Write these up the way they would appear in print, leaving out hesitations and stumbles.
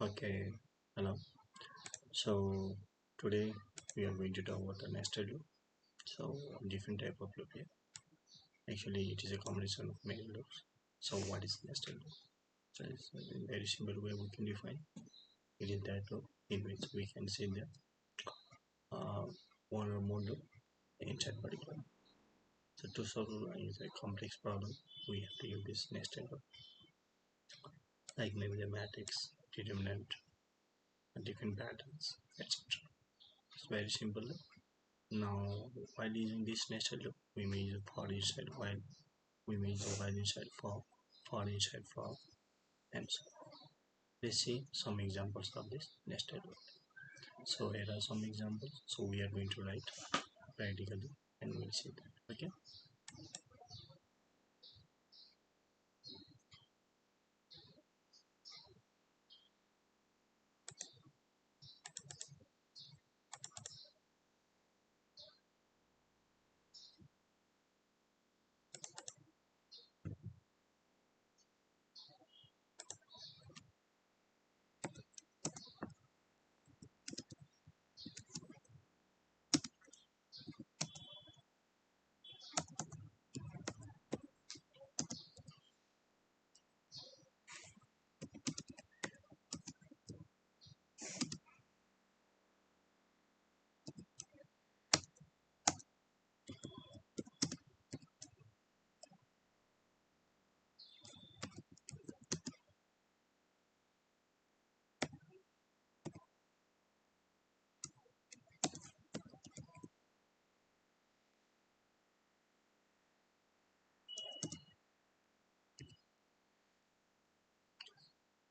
Okay, hello. So today we are going to talk about the nested loop. So different type of loop here. Actually, it is a combination of many loops. So what is nested loop? So it's a very simple way we can define. It is that loop in which we can see the uh, one or more loop inside particular. So to solve a complex problem, we have to use this nested loop, like maybe the matrix, determinant, different patterns, etc. It's very simple. Now, while using this nested loop, we may use for inside while, we may use while inside for inside for, and so on. Let's see some examples of this nested loop. So here are some examples. So we are going to write practically, and we'll see that. Okay.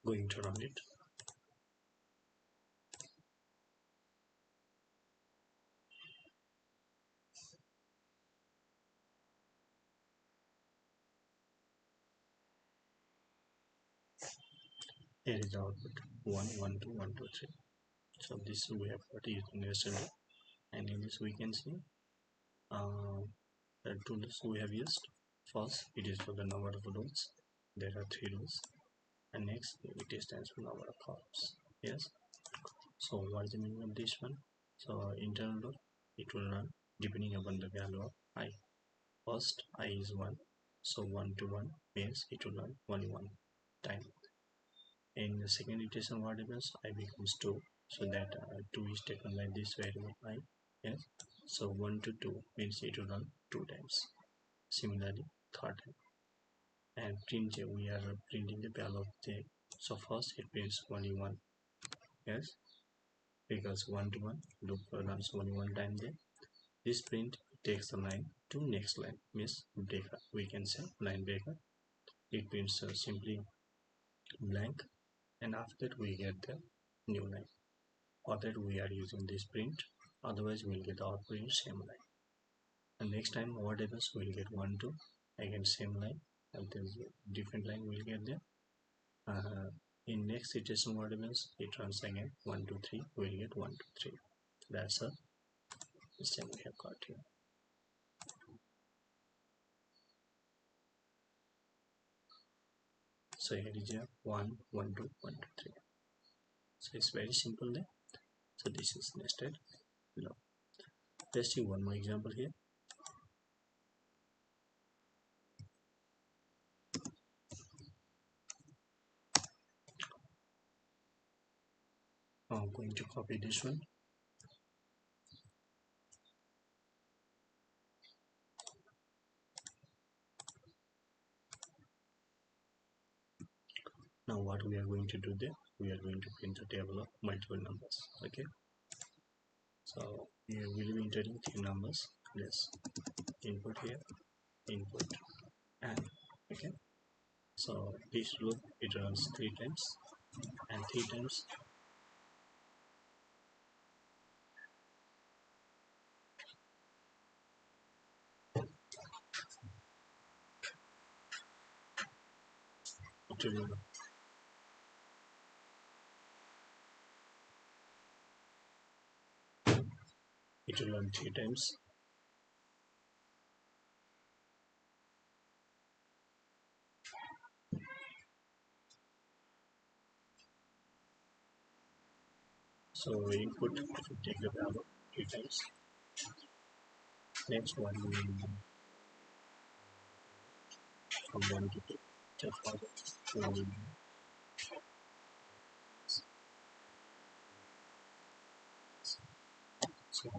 Going to run it. Here is the output 1, 1, 2, 1, 2, 3. So this we have got using nested loop, and in this we can see uh, the tools we have used. First, it is for the number of rows. There are 3 rows, and next it stands for number of columns. Yes. So what is the meaning of this one? So internal loop, it will run depending upon the value of I. First I is 1, so 1 to 1 means it will run only one time. In the second iteration, what happens? I becomes 2, so that 2 is taken by this variable I. Yes. So 1 to 2 means it will run 2 times. Similarly, third time. And print j, we are printing the value of j. So first it prints only 1. Yes, because 1 to 1 loop runs only one time there. This print takes the line to next line, means breaker. We can say line breaker. It prints simply blank, and after that we get the new line. Or that we are using this print, otherwise we'll get the output in same line. And next time what happens, we'll get 1 2 again same line, and then different line we'll get there. In next iteration what happens, it runs again 1 2 3, we'll get 1 2 3. That's a system we have got here. So here is a 1 1 2 1 2 3. So it's very simple there. So this is nested loop. Let's see one more example here. I'm going to copy this one. Now what we are going to do there, we are going to print a table of multiple numbers. Okay, so we will be entering 3 numbers. Let's input here, input, and okay. So this loop, it runs 3 times, and 3 times it will run 3 times. So input, if you take the value 3 times, next one from 1 to 2, just for the so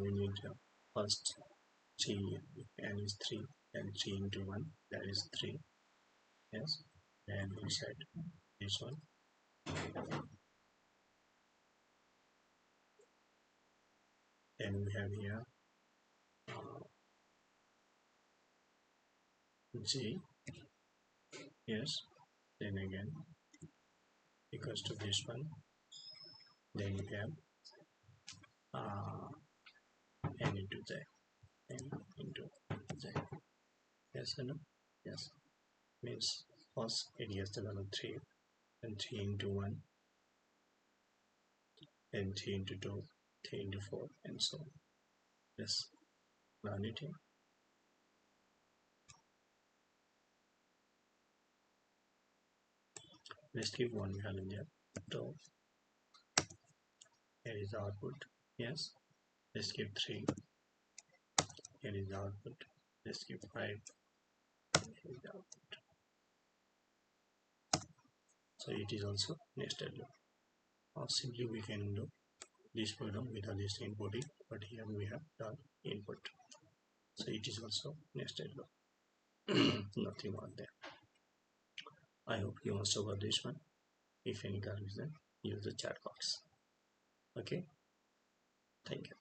we need first 3, n is 3, then 3 into 1, that is 3, yes, and inside this one, then we have here g, yes, then again equals to this one, then we have n into z, n into z, yes or no, yes, means first it gets the value 3, then 3 into 1, then 3 into 2, 3 into 4, and so on. Yes, run it here. Let's keep one value there. So here is the output. Yes. Let's keep 3. Here is the output. Let's keep 5. Here is the output. So it is also nested loop. Or simply we can do this program without this inputting, but here we have done input. So it is also nested loop. Nothing more there. I hope you must over this one. If any confusion, use the chat box. Okay. Thank you.